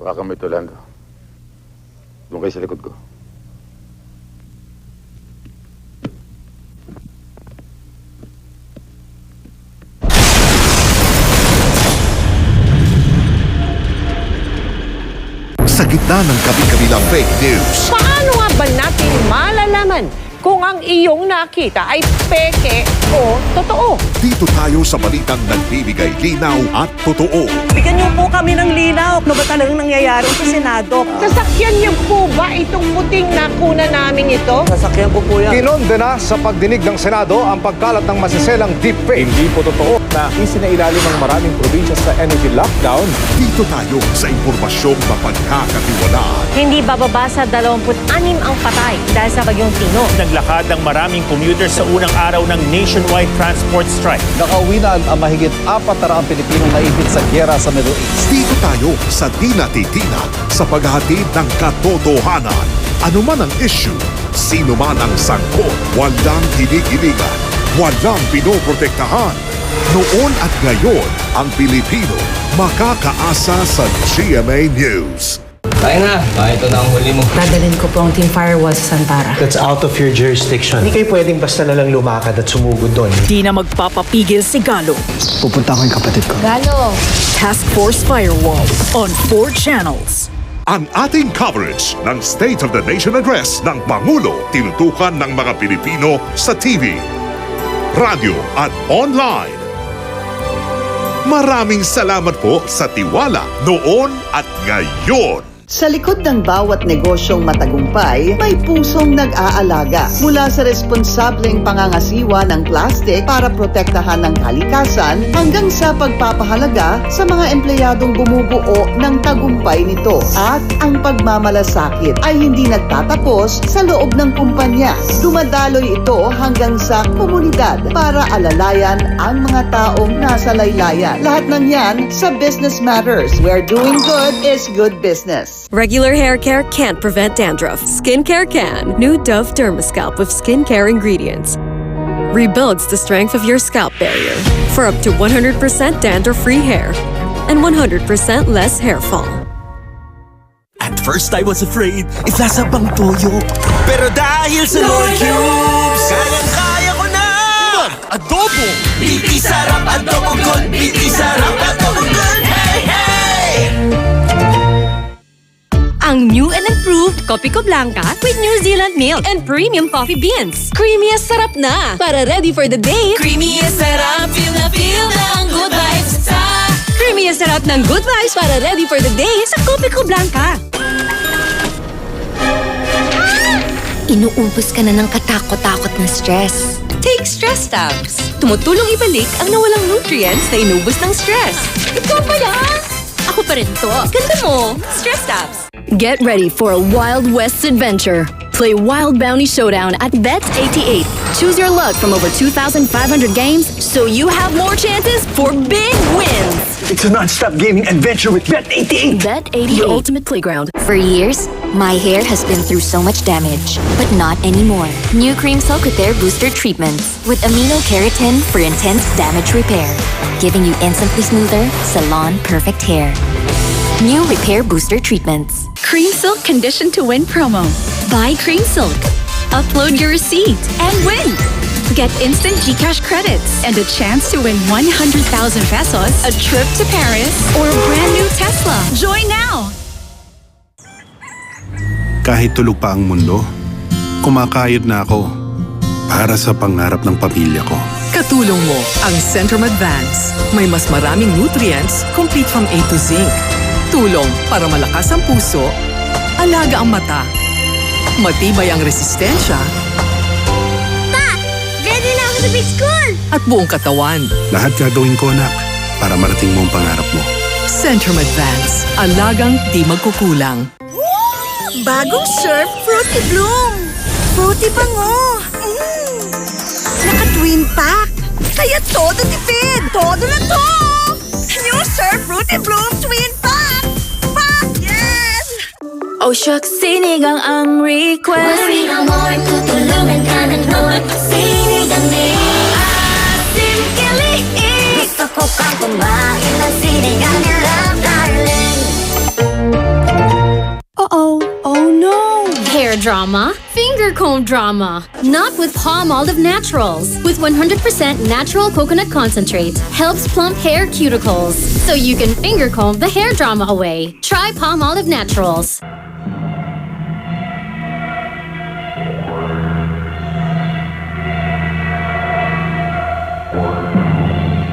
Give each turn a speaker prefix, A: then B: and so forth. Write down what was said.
A: Hawakan mo ito, Lando. Doon kayo sa likod ko.
B: Sa gitna ng kabi-kabilang fake news,
C: Paano nga ba natin malalaman kung ang iyong nakita ay peke o totoo?
B: dito tayo sa balitang nagbibigay linaw at totoo.
D: Bigyan niyo po kami ng linaw. Ano ba talagang nangyayari sa Senado?
C: Sasakyan niyo po ba itong puting nakuna namin ito?
D: Sasakyan ko po yan.
E: Kinondena sa pagdinig ng Senado ang pagkalat ng masiselang deepfake. Hindi po totoo na isinailalim ng maraming probinsya sa energy lockdown.
B: Dito tayo sa impormasyong mapagkakatiwalaan.
F: Hindi bababa sa 26 ang patay dahil sa bagyong Tino.
G: Naglakad ng maraming commuters sa unang araw ng nationwide transport strike.
E: Nakauwi na ang mahigit 400 Pilipinong naipit sa gyera sa Middle East.
B: Dito tayo sa Di Natitinag sa paghahatid ng katotohanan. Ano man ang issue, sino man ang sangkot, walang kinikilingan, walang pinoprotektahan. Noon at ngayon, ang Pilipino makakaasa sa GMA News.
H: Tayo na. Ito na ang huli mo.
I: Dadalhin ko po ang Team Firewall sa Santara.
J: That's out of your jurisdiction. Hindi kayo pwedeng basta na lang lumakad at sumugod doon.
K: Di na magpapapigil si Galo.
J: Pupunta ko yung kapatid ko.
I: Galo!
K: Task Force Firewall on 4 channels.
B: Ang ating coverage ng State of the Nation Address ng Pangulo tinutukan ng mga Pilipino sa TV, radyo at online. Maraming salamat po sa tiwala noon at ngayon.
D: Sa likod ng bawat negosyong matagumpay, may pusong nag-aalaga. Mula sa responsableng pangangasiwa ng plastic para protektahan ng kalikasan hanggang sa pagpapahalaga sa mga empleyadong bumubuo ng tagumpay nito. At ang pagmamalasakit ay hindi nagtatapos sa loob ng kumpanya. Dumadaloy ito hanggang sa komunidad para alalayan ang mga taong nasa laylayan. Lahat ng yan sa Business Matters, where doing good is good business.
F: Regular hair care can't prevent dandruff. Skincare can. New Dove Dermascalp with skincare ingredients. Rebuilds the strength of your scalp barrier for up to 100% dandruff-free hair and 100% less hair fall.
G: At first I was afraid, iflasa bang toyo? Pero dahil sa Lord Cubes, kayang-kaya ko na! Adobo! Biti sarap adobo gold! Biti sarap adobo gold! Hey, hey!
F: Ang new and improved Copico Blanca with New Zealand milk and premium coffee beans. Creamy as sarap na! Para ready for the day. Creamy as sarap, feel na ang good vibes sa... Creamy as sarap ng good vibes para ready for the day sa Copico Blanca.
I: Inuubos ka na ng katakot-takot na stress.
F: Take Stress Tabs. Tumutulong ibalik ang nawalang nutrients na inubos ng stress. Ito pala! Ako pa rin to. Ganda mo! Stress Tabs. Get ready for a Wild West adventure. Play Wild Bounty Showdown at Bet88. Choose your luck from over 2,500 games so you have more chances for big wins.
J: It's a non-stop gaming adventure with Bet88.
F: Bet88, your ultimate playground.
I: For years, my hair has been through so much damage, but not anymore. New Cream Silk Repair Booster Treatments with amino keratin for intense damage repair, giving you instantly smoother, salon-perfect hair. New Repair Booster Treatments.
K: Cream Silk Condition to Win promo.
F: Buy Cream Silk. Upload your receipt and win.
K: Get instant GCash credits and a chance to win 100,000 pesos, a trip to Paris, or a brand new Tesla. Join now!
E: Kahit tulog pa ang mundo, kumakayod na ako para sa pangarap ng pamilya ko.
K: Katulong mo ang Centrum Advance. May mas maraming nutrients, complete from A to Zinc. Tulong para malakas ang puso, alaga ang mata, matibay ang resistensya,
I: Ready na ako sa big school!
K: at buong katawan.
E: Lahat gagawin ko, anak, para marating mo ang pangarap mo.
K: Centrum Advance. Alagang di magkukulang.
D: Bagong Surf Fruity Bloom! Fruity bango! Naka-twin pack! Kaya todo tipid! Todo na to! New Surf Fruity Bloom Twin Pack! Pack! Yes!
F: Oh shucks, sinigang ang request.
I: Sinigang mo, tutulungan ka ng Lord. Sinigang ni Asim Kilig. Gusto ko kang kumain ng sinigang ni Love, darling.
F: Oh no! Hair drama? Finger comb drama. Not with Palm Olive Naturals. With 100% natural coconut concentrate. Helps plump hair cuticles. So you can finger comb the hair drama away. Try Palm Olive Naturals.